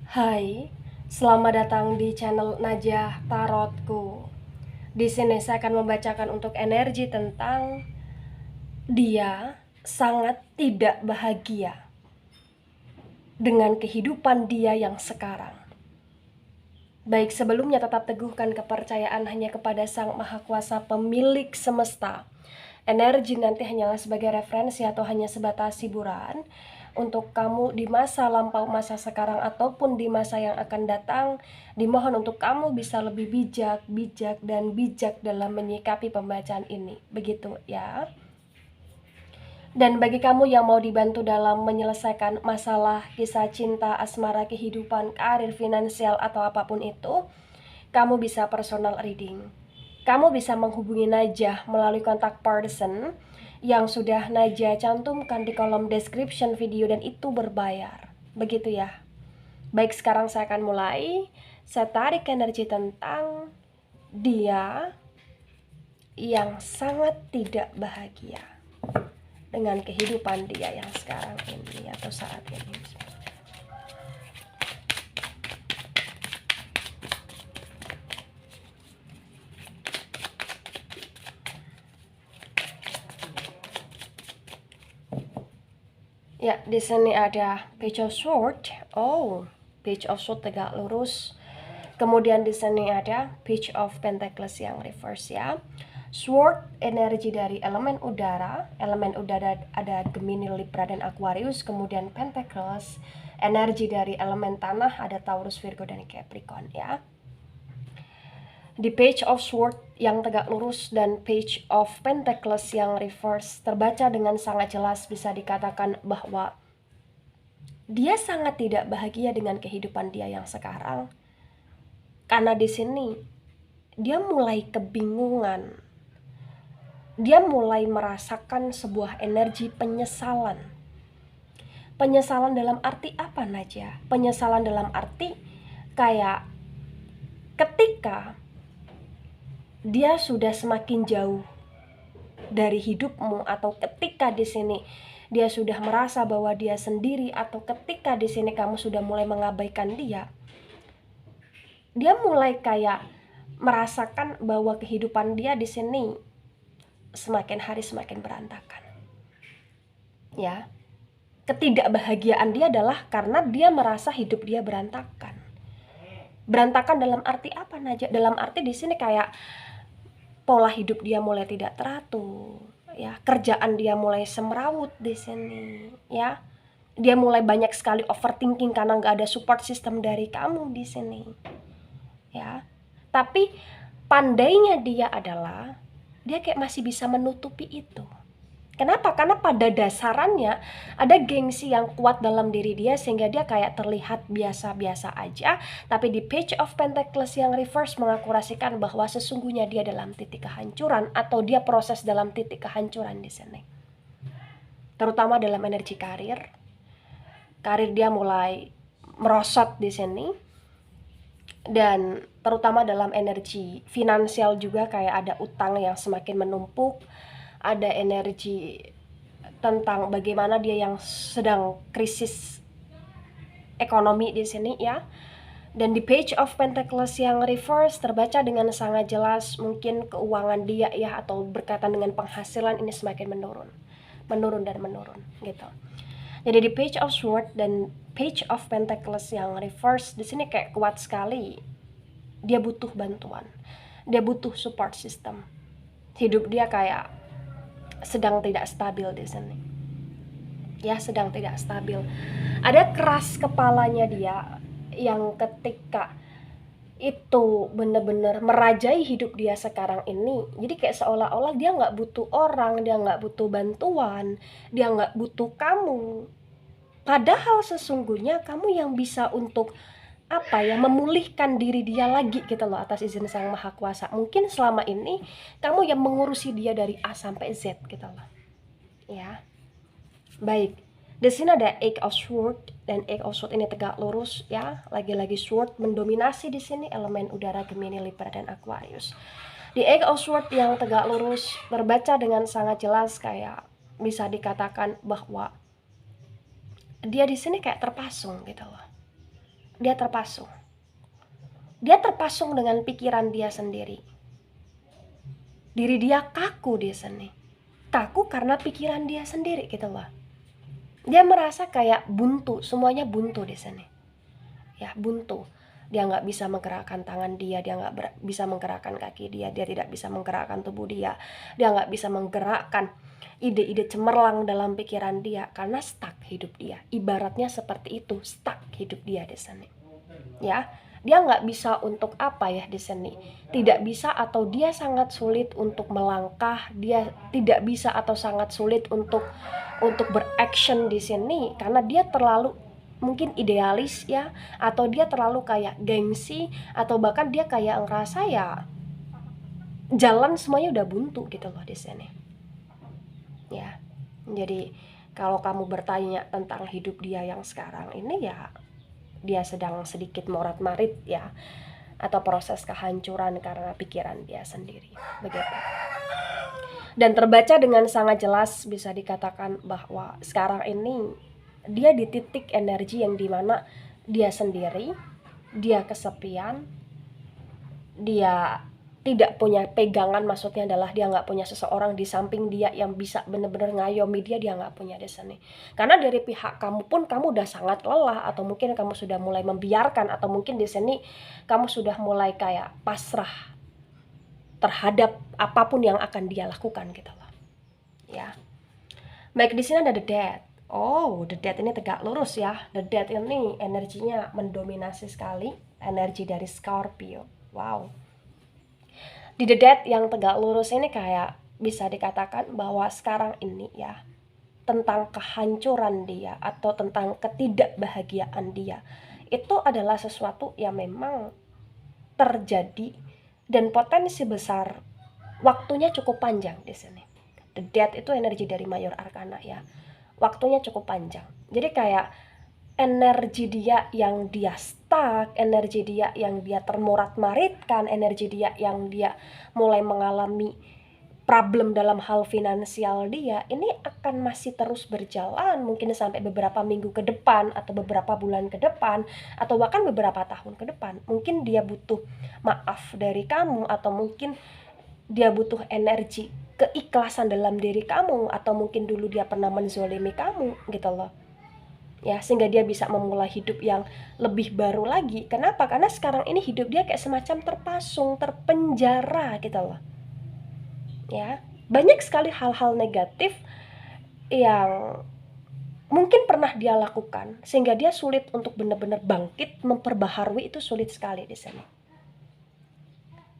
Hai, selamat datang di channel Najah Tarotku. Di sini saya akan membacakan untuk energi tentang dia sangat tidak bahagia dengan kehidupan dia yang sekarang. Baik, sebelumnya tetap teguhkan kepercayaan hanya kepada Sang Maha Kuasa pemilik semesta. Energi nanti hanyalah sebagai referensi atau hanya sebatas hiburan untuk kamu di masa lampau, masa sekarang, ataupun di masa yang akan datang. Dimohon untuk kamu bisa lebih bijak dalam menyikapi pembacaan ini. Begitu ya. Dan bagi kamu yang mau dibantu dalam menyelesaikan masalah kisah cinta, asmara, kehidupan, karir, finansial, atau apapun itu, kamu bisa personal reading. Kamu bisa menghubungi Najah melalui kontak person yang sudah Najah cantumkan di kolom description video, dan itu berbayar. Begitu ya. Baik, sekarang saya akan mulai. Saya tarik energi tentang dia yang sangat tidak bahagia dengan kehidupan dia yang sekarang ini atau saat ini. Ya, di sini ada Page of Swords. Oh, Page of Swords tegak lurus. Kemudian di sini ada Page of Pentacles yang reverse ya. Sword energi dari elemen udara. Elemen udara ada Gemini, Libra, dan Aquarius. Kemudian Pentacles energi dari elemen tanah, ada Taurus, Virgo, dan Capricorn ya. Di Page of Swords yang tegak lurus dan Page of Pentacles yang reverse terbaca dengan sangat jelas, bisa dikatakan bahwa dia sangat tidak bahagia dengan kehidupan dia yang sekarang. Karena di sini dia mulai kebingungan. Dia mulai merasakan sebuah energi penyesalan. Penyesalan dalam arti apa, Najah? Penyesalan dalam arti kayak ketika dia sudah semakin jauh dari hidupmu, atau ketika di sini dia sudah merasa bahwa dia sendiri, atau ketika di sini kamu sudah mulai mengabaikan dia. Dia mulai kayak merasakan bahwa kehidupan dia di sini semakin hari semakin berantakan. Ya. Ketidakbahagiaan dia adalah karena dia merasa hidup dia berantakan. Berantakan dalam arti apa, Najah? Dalam arti di sini kayak pola hidup dia mulai tidak teratur, ya. Kerjaan dia mulai semrawut di sini, ya. Dia mulai banyak sekali overthinking karena nggak ada support system dari kamu di sini, ya. Tapi pandainya dia adalah dia kayak masih bisa menutupi itu. Kenapa? Karena pada dasarannya ada gengsi yang kuat dalam diri dia, sehingga dia kayak terlihat biasa-biasa aja. Tapi di Page of Pentacles yang reverse mengakurasikan bahwa sesungguhnya dia dalam titik kehancuran, atau dia proses dalam titik kehancuran di sini. Terutama dalam energi karir. Karir dia mulai merosot di sini. Dan terutama dalam energi finansial juga, kayak ada utang yang semakin menumpuk. Ada energi tentang bagaimana dia yang sedang krisis ekonomi di sini ya. Dan di Page of Pentacles yang reverse terbaca dengan sangat jelas, mungkin keuangan dia ya, atau berkaitan dengan penghasilan ini semakin menurun gitu. Jadi di Page of Swords dan Page of Pentacles yang reverse di sini kayak kuat sekali. Dia butuh bantuan, dia butuh support system. Hidup dia kayak sedang tidak stabil di sini. Ya, sedang tidak stabil. Ada keras kepalanya dia yang ketika itu benar-benar merajai hidup dia sekarang ini. Jadi kayak seolah-olah dia nggak butuh orang, dia nggak butuh bantuan, dia nggak butuh kamu. Padahal sesungguhnya kamu yang bisa untuk memulihkan diri dia lagi gitu loh, atas izin Sang Maha Kuasa. Mungkin selama ini kamu yang mengurusi dia dari A sampai Z gitu loh. Ya. Baik. Di sini ada Eight of Swords, dan Eight of Swords ini tegak lurus ya. Lagi-lagi sword mendominasi di sini elemen udara Gemini, Libra, dan Aquarius. Di Eight of Swords yang tegak lurus berbaca dengan sangat jelas, kayak bisa dikatakan bahwa dia di sini kayak terpasung gitu loh. dia terpasung. Dia terpasung dengan pikiran dia sendiri. Diri dia kaku di sini. Kaku karena pikiran dia sendiri gitu loh. Dia merasa kayak buntu, semuanya buntu di sini. Ya, buntu. Dia nggak bisa menggerakkan tangan dia nggak bisa menggerakkan kaki dia tidak bisa menggerakkan tubuh dia nggak bisa menggerakkan ide-ide cemerlang dalam pikiran dia karena stuck hidup dia. Ibaratnya seperti itu, stuck hidup dia di sini. Ya, dia nggak bisa untuk apa ya di sini, tidak bisa atau dia sangat sulit untuk melangkah, dia tidak bisa atau sangat sulit untuk beraction di sini karena dia terlalu mungkin idealis ya, atau dia terlalu kayak gengsi, atau bahkan dia kayak ngerasa ya jalan semuanya udah buntu gitu loh di sini. Ya, jadi kalau kamu bertanya tentang hidup dia yang sekarang ini ya, dia sedang sedikit morat-marit ya, atau proses kehancuran karena pikiran dia sendiri, begitu. Dan terbaca dengan sangat jelas bisa dikatakan bahwa sekarang ini dia di titik energi yang dimana dia sendiri, dia kesepian, dia tidak punya pegangan, maksudnya adalah dia nggak punya seseorang di samping dia yang bisa benar-benar ngayomi dia nggak punya di sini. Karena dari pihak kamu pun kamu udah sangat lelah, atau mungkin kamu sudah mulai membiarkan, atau mungkin di sini kamu sudah mulai kayak pasrah terhadap apapun yang akan dia lakukan gitu loh. Ya. Baik, di sini ada the death. Oh, the death ini tegak lurus ya. The death ini energinya mendominasi sekali, energi dari Scorpio. Wow. Di the death yang tegak lurus ini kayak bisa dikatakan bahwa sekarang ini ya, tentang kehancuran dia atau tentang ketidakbahagiaan dia, itu adalah sesuatu yang memang terjadi dan potensi besar waktunya cukup panjang di sini. The death itu energi dari Mayor Arcana ya. Waktunya cukup panjang. Jadi kayak energi dia yang dia stuck, energi dia yang dia termorat-maritkan, energi dia yang dia mulai mengalami problem dalam hal finansial dia, ini akan masih terus berjalan mungkin sampai beberapa minggu ke depan, atau beberapa bulan ke depan, atau bahkan beberapa tahun ke depan. Mungkin dia butuh maaf dari kamu, atau mungkin dia butuh energi keikhlasan dalam diri kamu, atau mungkin dulu dia pernah menzolimi kamu gitu loh ya, sehingga dia bisa memulai hidup yang lebih baru lagi. Kenapa? Karena sekarang ini hidup dia kayak semacam terpasung, terpenjara gitu loh ya. Banyak sekali hal-hal negatif yang mungkin pernah dia lakukan sehingga dia sulit untuk benar-benar bangkit, memperbaharui itu sulit sekali di sini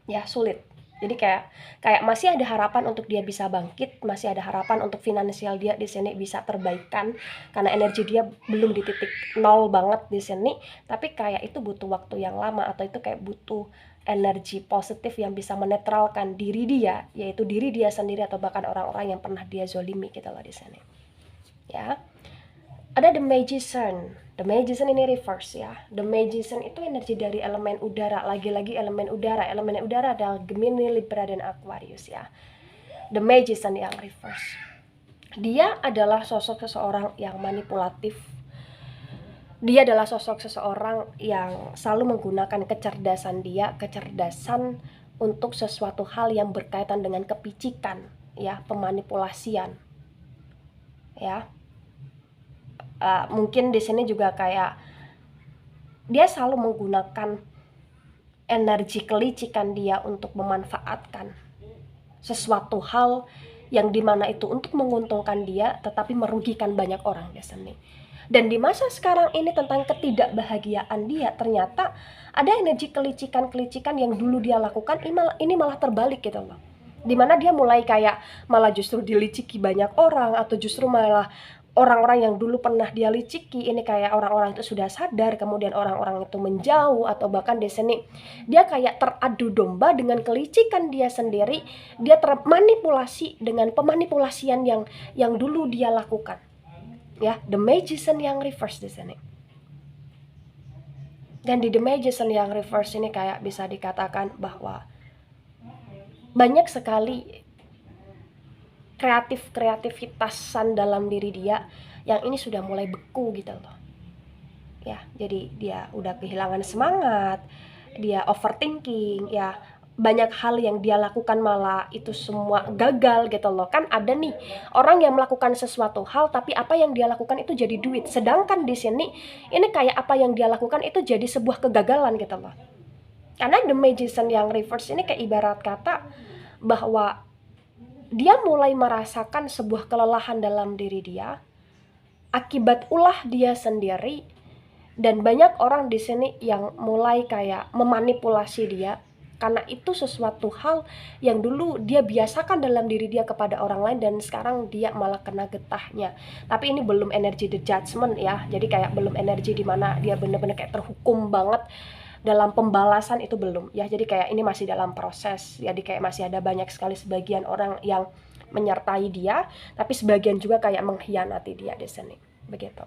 ya, sulit. Jadi kayak masih ada harapan untuk dia bisa bangkit, masih ada harapan untuk finansial dia di sini bisa terbaikan karena energi dia belum di titik nol banget di sini, tapi kayak itu butuh waktu yang lama, atau itu kayak butuh energi positif yang bisa menetralkan diri dia, yaitu diri dia sendiri atau bahkan orang-orang yang pernah dia zolimi gitu loh di sini. Ya. Ada the magician. The magician ini reverse ya. The magician itu energi dari elemen udara. Lagi-lagi elemen udara. Elemen udara adalah Gemini, Libra, dan Aquarius ya. The magician yang reverse. Dia adalah sosok seseorang yang manipulatif. Dia adalah sosok seseorang yang selalu menggunakan kecerdasan dia, kecerdasan untuk sesuatu hal yang berkaitan dengan kepicikan ya, pemanipulasian. Ya. Mungkin di sini juga kayak dia selalu menggunakan energi kelicikan dia untuk memanfaatkan sesuatu hal yang dimana itu untuk menguntungkan dia tetapi merugikan banyak orang di sini. Dan di masa sekarang ini tentang ketidakbahagiaan dia, ternyata ada energi kelicikan-kelicikan yang dulu dia lakukan ini malah terbalik gitu loh. Dimana dia mulai kayak malah justru diliciki banyak orang, atau justru malah orang-orang yang dulu pernah dia liciki ini kayak orang-orang itu sudah sadar, kemudian orang-orang itu menjauh, atau bahkan di sini dia kayak teradu domba dengan kelicikan dia sendiri, dia termanipulasi dengan pemanipulasian yang dulu dia lakukan. Ya, the magician yang reverse di sini. Dan di the magician yang reverse ini kayak bisa dikatakan bahwa banyak sekali kreativitasan dalam diri dia yang ini sudah mulai beku gitu loh. ya. Jadi dia udah kehilangan semangat, dia overthinking, ya banyak hal yang dia lakukan malah itu semua gagal gitu loh. Kan ada nih orang yang melakukan sesuatu hal tapi apa yang dia lakukan itu jadi duit. Sedangkan di sini ini kayak apa yang dia lakukan itu jadi sebuah kegagalan gitu loh. Karena The Magician yang reverse ini kayak ibarat kata bahwa dia mulai merasakan sebuah kelelahan dalam diri dia akibat ulah dia sendiri, dan banyak orang di sini yang mulai kayak memanipulasi dia karena itu sesuatu hal yang dulu dia biasakan dalam diri dia kepada orang lain dan sekarang dia malah kena getahnya. Tapi ini belum energi the judgment ya, jadi kayak belum energi dimana dia bener-bener kayak terhukum banget dalam pembalasan, itu belum ya. Jadi kayak ini masih dalam proses, jadi kayak masih ada banyak sekali sebagian orang yang menyertai dia, tapi sebagian juga kayak mengkhianati dia di sini. Begitu.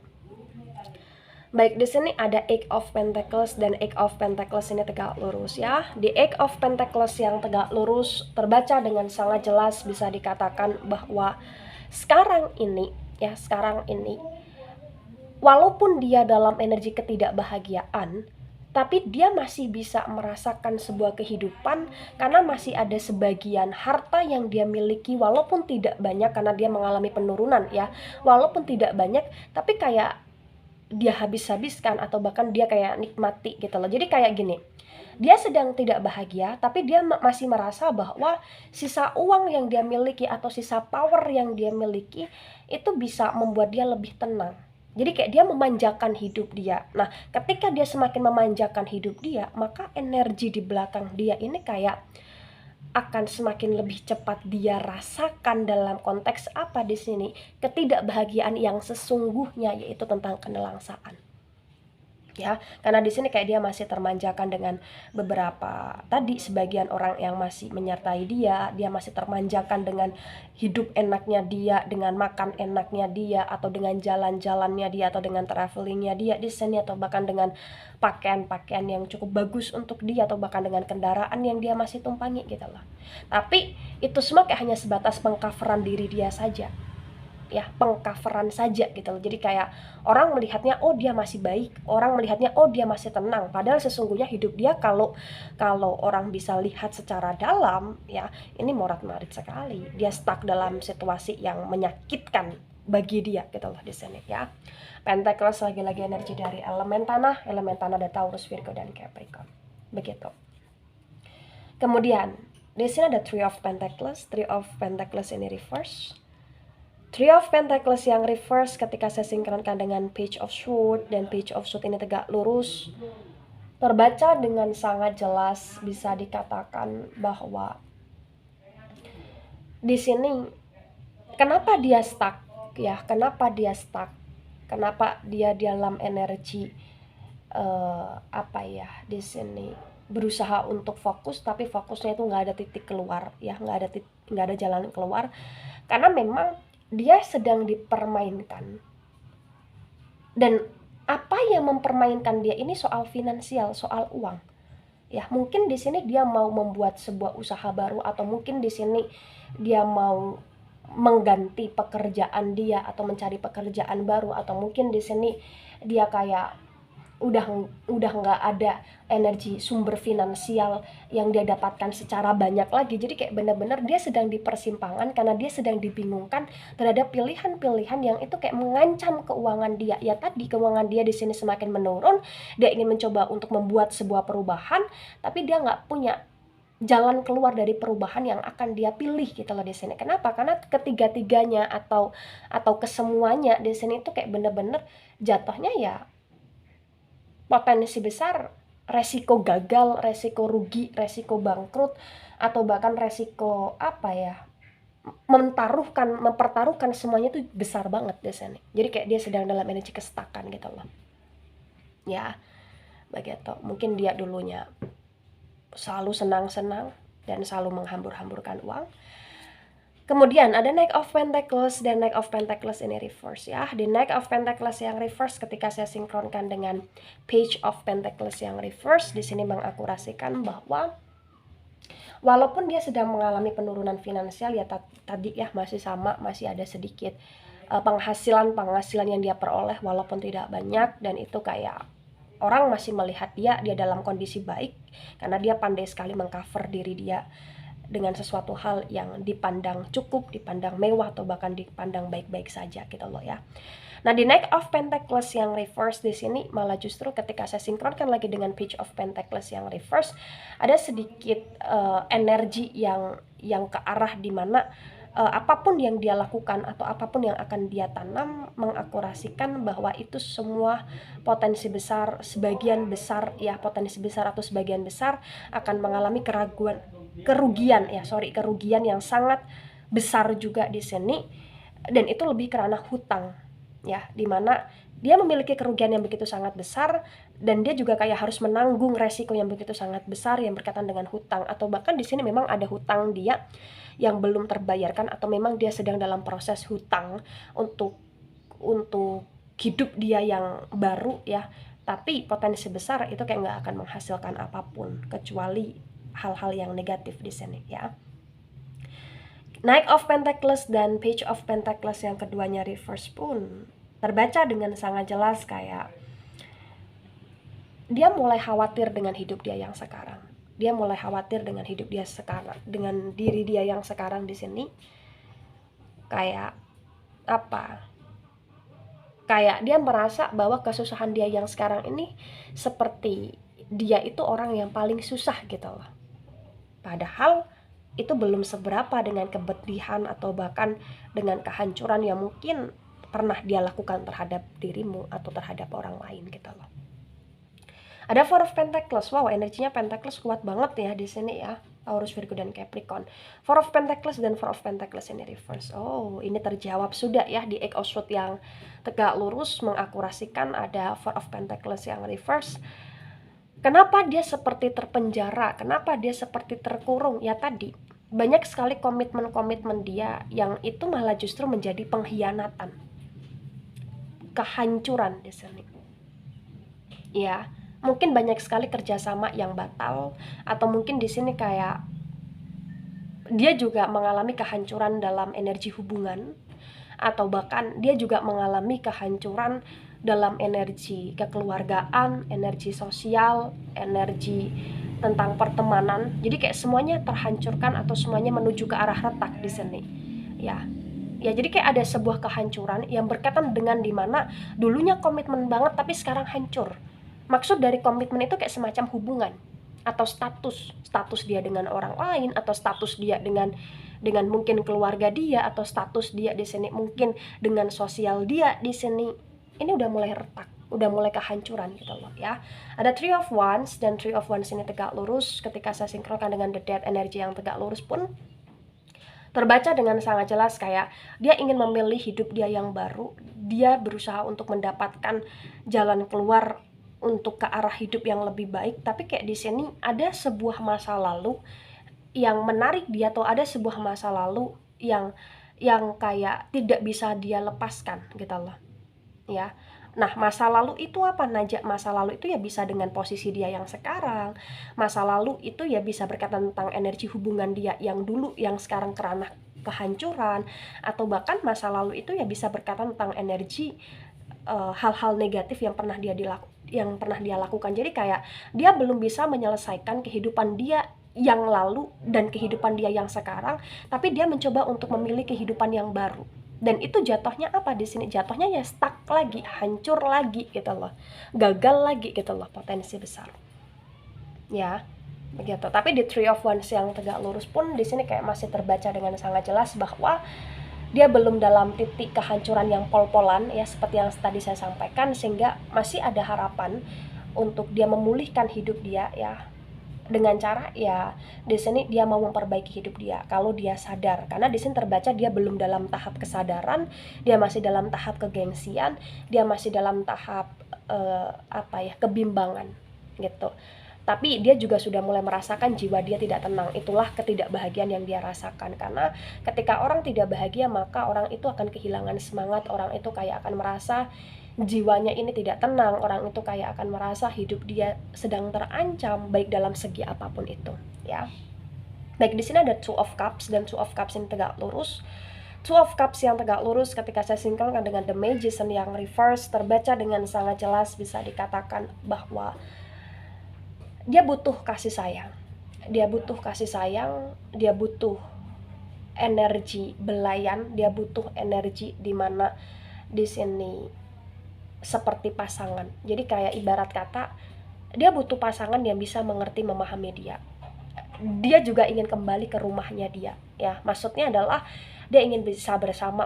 Baik, di sini ada Eight of Pentacles dan Eight of Pentacles ini tegak lurus ya. Di Eight of Pentacles yang tegak lurus terbaca dengan sangat jelas, bisa dikatakan bahwa sekarang ini ya, sekarang ini walaupun dia dalam energi ketidakbahagiaan, tapi dia masih bisa merasakan sebuah kehidupan karena masih ada sebagian harta yang dia miliki walaupun tidak banyak karena dia mengalami penurunan ya. Walaupun tidak banyak tapi kayak dia habis-habiskan atau bahkan dia kayak nikmati gitu loh. Jadi kayak gini, dia sedang tidak bahagia tapi dia masih merasa bahwa sisa uang yang dia miliki atau sisa power yang dia miliki itu bisa membuat dia lebih tenang. Jadi kayak dia memanjakan hidup dia. Nah, ketika dia semakin memanjakan hidup dia, maka energi di belakang dia ini kayak akan semakin lebih cepat dia rasakan. Dalam konteks apa di sini? Ketidakbahagiaan yang sesungguhnya, yaitu tentang kenelangsaan. Ya, karena di sini kayak dia masih termanjakan dengan beberapa tadi sebagian orang yang masih menyertai dia masih termanjakan dengan hidup enaknya dia, dengan makan enaknya dia, atau dengan jalan-jalannya dia, atau dengan travelingnya dia di sini, atau bahkan dengan pakaian-pakaian yang cukup bagus untuk dia, atau bahkan dengan kendaraan yang dia masih tumpangi gitu loh. Tapi itu semua kayak hanya sebatas pengcoveran diri dia saja. Ya, pengcoveran saja gitu loh. Jadi kayak orang melihatnya oh dia masih baik, orang melihatnya oh dia masih tenang, padahal sesungguhnya hidup dia kalau orang bisa lihat secara dalam ya, ini morat-marit sekali. Dia stuck dalam situasi yang menyakitkan bagi dia gitu loh di sini ya. Pentacles lagi-lagi energi dari elemen tanah ada Taurus, Virgo dan Capricorn. Begitu. Kemudian di sini ada Three of Pentacles ini reverse. Three of Pentacles yang reverse ketika saya sinkronkan dengan Page of Swords dan Page of Swords ini tegak lurus, terbaca dengan sangat jelas, bisa dikatakan bahwa di sini kenapa dia stuck ya, kenapa dia dalam energi di sini berusaha untuk fokus tapi fokusnya itu nggak ada titik keluar ya, nggak ada jalan keluar, karena memang dia sedang dipermainkan. Dan apa yang mempermainkan dia ini soal finansial, soal uang. Ya, mungkin di sini dia mau membuat sebuah usaha baru, atau mungkin di sini dia mau mengganti pekerjaan dia atau mencari pekerjaan baru, atau mungkin di sini dia kayak udah nggak ada energi sumber finansial yang dia dapatkan secara banyak lagi. Jadi kayak benar-benar dia sedang di persimpangan karena dia sedang dibingungkan terhadap pilihan-pilihan yang itu kayak mengancam keuangan dia. Ya tadi keuangan dia di sini semakin menurun, dia ingin mencoba untuk membuat sebuah perubahan tapi dia nggak punya jalan keluar dari perubahan yang akan dia pilih gitu loh di sini. Kenapa? Karena ketiga-tiganya atau kesemuanya di sini itu kayak benar-benar jatuhnya ya potensi besar resiko gagal, resiko rugi, resiko bangkrut, atau bahkan resiko mempertaruhkan semuanya itu besar banget di sini. Jadi kayak dia sedang dalam energi kestakan gitu loh. Ya, begitu. Mungkin dia dulunya selalu senang-senang dan selalu menghambur-hamburkan uang. Kemudian ada Knight of Pentacles dan Knight of Pentacles ini reverse ya. Di Knight of Pentacles yang reverse ketika saya sinkronkan dengan Page of Pentacles yang reverse, di sini mengakurasikan bahwa walaupun dia sedang mengalami penurunan finansial ya tadi ya, masih sama, masih ada sedikit penghasilan yang dia peroleh walaupun tidak banyak, dan itu kayak orang masih melihat dia dalam kondisi baik karena dia pandai sekali mengcover diri dia dengan sesuatu hal yang dipandang cukup, dipandang mewah, atau bahkan dipandang baik-baik saja gitu loh ya. Nah, di Knight of Pentacles yang reverse di sini malah justru ketika saya sinkronkan lagi dengan Page of Pentacles yang reverse, ada sedikit energi yang ke arah dimana apapun yang dia lakukan atau apapun yang akan dia tanam, mengakurasikan bahwa itu semua potensi besar, sebagian besar ya, potensi besar atau sebagian besar akan mengalami kerugian yang sangat besar juga di sini, dan itu lebih karena hutang ya, dimana dia memiliki kerugian yang begitu sangat besar, dan dia juga kayak harus menanggung resiko yang begitu sangat besar yang berkaitan dengan hutang, atau bahkan di sini memang ada hutang dia yang belum terbayarkan, atau memang dia sedang dalam proses hutang untuk hidup dia yang baru ya. Tapi potensi besar itu kayak nggak akan menghasilkan apapun kecuali hal-hal yang negatif di sini ya. Knight of Pentacles dan Page of Pentacles yang keduanya reverse pun terbaca dengan sangat jelas kayak dia mulai khawatir dengan hidup dia yang sekarang. Dia mulai khawatir dengan hidup dia sekarang, dengan diri dia yang sekarang di sini. Kayak apa? Kayak dia merasa bahwa kesusahan dia yang sekarang ini seperti dia itu orang yang paling susah gitu loh. Padahal itu belum seberapa dengan kepedihan atau bahkan dengan kehancuran yang mungkin pernah dia lakukan terhadap dirimu atau terhadap orang lain gitu loh. Ada Four of Pentacles. Wow, energinya Pentacles kuat banget ya di sini ya. Taurus, Virgo, dan Capricorn. Four of Pentacles dan Four of Pentacles ini reverse. Oh, ini terjawab sudah ya di Eight of Swords yang tegak lurus mengakurasikan ada Four of Pentacles yang reverse. Kenapa dia seperti terpenjara? Kenapa dia seperti terkurung? Ya tadi, banyak sekali komitmen-komitmen dia yang itu malah justru menjadi pengkhianatan. Kehancuran di sini. Ya, mungkin banyak sekali kerjasama yang batal, atau mungkin di sini kayak dia juga mengalami kehancuran dalam energi hubungan, atau bahkan dia juga mengalami kehancuran dalam energi kekeluargaan, energi sosial, energi tentang pertemanan. Jadi kayak semuanya terhancurkan atau semuanya menuju ke arah retak di sini. Ya, jadi kayak ada sebuah kehancuran yang berkaitan dengan dimana dulunya komitmen banget tapi sekarang hancur. Maksud dari komitmen itu kayak semacam hubungan atau status dia dengan orang lain, atau status dia dengan mungkin keluarga dia, atau status dia di sini mungkin dengan sosial dia di sini. Ini udah mulai retak, udah mulai kehancuran gitu loh ya. Ada Three of Wands, dan Three of Wands ini tegak lurus. Ketika saya sinkronkan dengan The Death energi yang tegak lurus pun terbaca dengan sangat jelas kayak dia ingin memilih hidup dia yang baru. Dia berusaha untuk mendapatkan jalan keluar untuk ke arah hidup yang lebih baik, tapi kayak di sini ada sebuah masa lalu yang menarik dia, atau ada sebuah masa lalu yang kayak tidak bisa dia lepaskan gitu loh ya. Nah, masa lalu itu apa? Najak masa lalu itu ya bisa dengan posisi dia yang sekarang. Masa lalu itu ya bisa berkaitan tentang energi hubungan dia yang dulu yang sekarang kerana kehancuran, atau bahkan masa lalu itu ya bisa berkaitan tentang energi hal-hal negatif yang pernah dia lakukan. Jadi kayak dia belum bisa menyelesaikan kehidupan dia yang lalu dan kehidupan dia yang sekarang, tapi dia mencoba untuk memilih kehidupan yang baru. Dan itu jatuhnya apa di sini? Jatuhnya ya stuck lagi, hancur lagi gitu loh. Gagal lagi gitu loh, potensi besar. Ya, begitu. Tapi di Three of Wands yang tegak lurus pun di sini kayak masih terbaca dengan sangat jelas bahwa dia belum dalam titik kehancuran yang pol-polan ya, seperti yang tadi saya sampaikan, sehingga masih ada harapan untuk dia memulihkan hidup dia ya, dengan cara ya di sini dia mau memperbaiki hidup dia kalau dia sadar, karena di sini terbaca dia belum dalam tahap kesadaran, dia masih dalam tahap kegengsian, dia masih dalam tahap kebimbangan gitu. Tapi dia juga sudah mulai merasakan jiwa dia tidak tenang. Itulah ketidakbahagiaan yang dia rasakan. Karena ketika orang tidak bahagia, maka orang itu akan kehilangan semangat. Orang itu kayak akan merasa jiwanya ini tidak tenang. Orang itu kayak akan merasa hidup dia sedang terancam, baik dalam segi apapun itu ya. Baik, di sini ada Two of Cups, dan Two of Cups ini tegak lurus. Two of Cups yang tegak lurus ketika saya sinkronkan dengan The Magician yang reverse terbaca dengan sangat jelas, bisa dikatakan bahwa dia butuh kasih sayang. Dia butuh kasih sayang, dia butuh energi belayan, dia butuh energi di mana di sini seperti pasangan. Jadi kayak ibarat kata dia butuh pasangan yang bisa mengerti, memahami dia. Dia juga ingin kembali ke rumahnya dia, ya. Maksudnya adalah dia ingin bisa bersama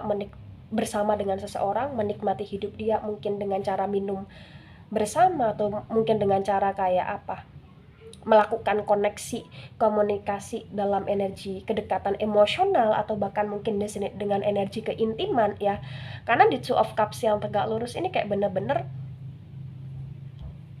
dengan seseorang, menikmati hidup dia, mungkin dengan cara minum bersama atau mungkin dengan cara kayak apa? Melakukan koneksi, komunikasi dalam energi kedekatan emosional atau bahkan mungkin dengan energi keintiman, ya. Karena di Two of Cups yang tegak lurus ini kayak bener-bener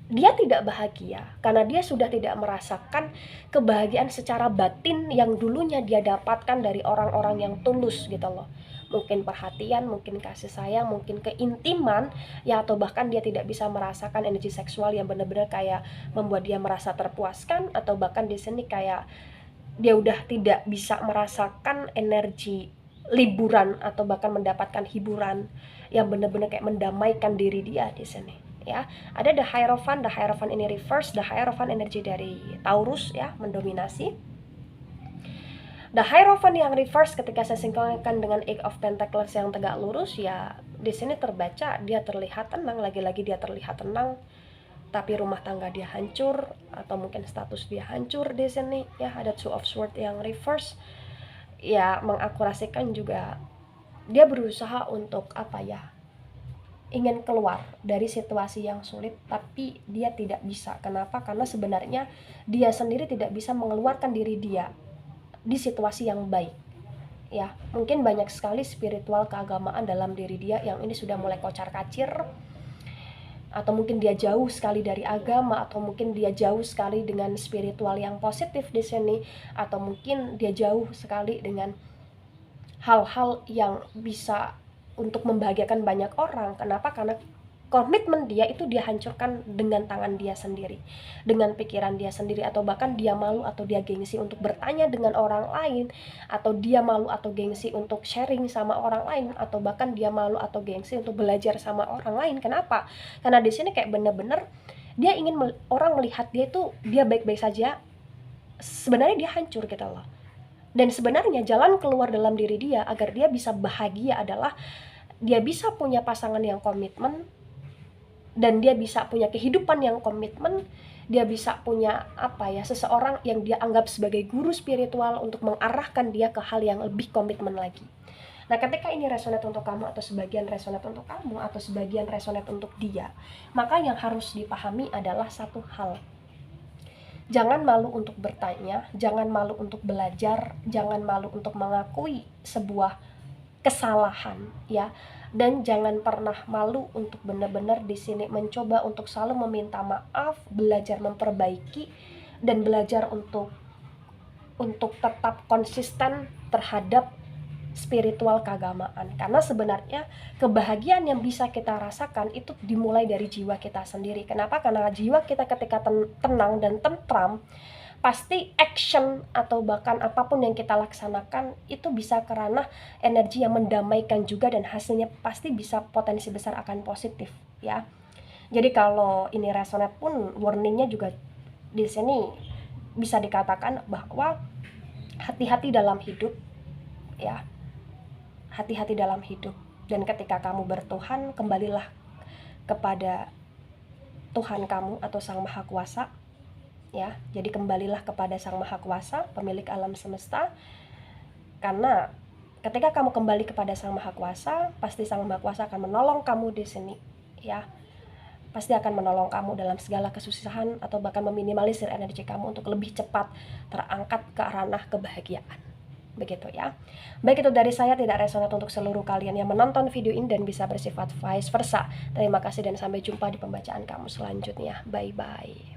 dia tidak bahagia karena dia sudah tidak merasakan kebahagiaan secara batin yang dulunya dia dapatkan dari orang-orang yang tulus gitu loh. Mungkin perhatian, mungkin kasih sayang, mungkin keintiman, ya, atau bahkan dia tidak bisa merasakan energi seksual yang benar-benar kayak membuat dia merasa terpuaskan, atau bahkan di sini kayak dia udah tidak bisa merasakan energi liburan atau bahkan mendapatkan hiburan yang benar-benar kayak mendamaikan diri dia di sini, ya. Ada The Hierophant ini reverse. The Hierophant energi dari Taurus, ya, mendominasi. The Hierophant yang reverse ketika saya sinkronkan dengan Eight of Pentacles yang tegak lurus, ya, di sini terbaca dia terlihat tenang, lagi-lagi dia terlihat tenang, tapi rumah tangga dia hancur atau mungkin status dia hancur di sini, ya. Ada Two of Swords yang reverse, ya, mengakurasikan juga dia berusaha untuk apa ya, ingin keluar dari situasi yang sulit, tapi dia tidak bisa. Kenapa? Karena sebenarnya dia sendiri tidak bisa mengeluarkan diri dia di situasi yang baik, ya. Mungkin banyak sekali spiritual keagamaan dalam diri dia yang ini sudah mulai kocar-kacir, atau mungkin dia jauh sekali dari agama, atau mungkin dia jauh sekali dengan spiritual yang positif di sini, atau mungkin dia jauh sekali dengan hal-hal yang bisa untuk membahagiakan banyak orang. Kenapa? Karena komitmen dia itu dia hancurkan dengan tangan dia sendiri, dengan pikiran dia sendiri, atau bahkan dia malu atau dia gengsi untuk bertanya dengan orang lain, atau dia malu atau gengsi untuk sharing sama orang lain, atau bahkan dia malu atau gengsi untuk belajar sama orang lain. Kenapa? Karena di sini kayak bener-bener dia ingin orang melihat dia itu dia baik-baik saja, sebenarnya dia hancur gitu loh. Dan sebenarnya jalan keluar dalam diri dia agar dia bisa bahagia adalah dia bisa punya pasangan yang komitmen, dan dia bisa punya kehidupan yang komitmen, dia bisa punya apa ya, seseorang yang dia anggap sebagai guru spiritual untuk mengarahkan dia ke hal yang lebih komitmen lagi. Nah, ketika ini resonate untuk kamu, atau sebagian resonate untuk kamu, atau sebagian resonate untuk dia, maka yang harus dipahami adalah satu hal. Jangan malu untuk bertanya, jangan malu untuk belajar, jangan malu untuk mengakui sebuah kesalahan, ya. Dan jangan pernah malu untuk benar-benar di sini mencoba untuk selalu meminta maaf, belajar memperbaiki, dan belajar untuk tetap konsisten terhadap spiritual keagamaan. Karena sebenarnya kebahagiaan yang bisa kita rasakan itu dimulai dari jiwa kita sendiri. Kenapa? Karena jiwa kita ketika tenang dan tentram, pasti action atau bahkan apapun yang kita laksanakan itu bisa karena energi yang mendamaikan juga, dan hasilnya pasti bisa potensi besar akan positif, ya. Jadi kalau ini resonate pun warningnya juga di sini bisa dikatakan bahwa hati-hati dalam hidup, ya. Hati-hati dalam hidup. Dan ketika kamu bertuhan, kembalilah kepada Tuhan kamu atau Sang Maha Kuasa, ya. Jadi kembalilah kepada Sang Maha Kuasa, pemilik alam semesta. Karena ketika kamu kembali kepada Sang Maha Kuasa, pasti Sang Maha Kuasa akan menolong kamu di sini, ya. Pasti akan menolong kamu dalam segala kesusahan, atau bahkan meminimalisir energi kamu untuk lebih cepat terangkat ke ranah kebahagiaan. Begitu, ya. Baik, itu dari saya, tidak resonate untuk seluruh kalian yang menonton video ini dan bisa bersifat vice versa. Terima kasih dan sampai jumpa di pembacaan kamu selanjutnya. Bye bye.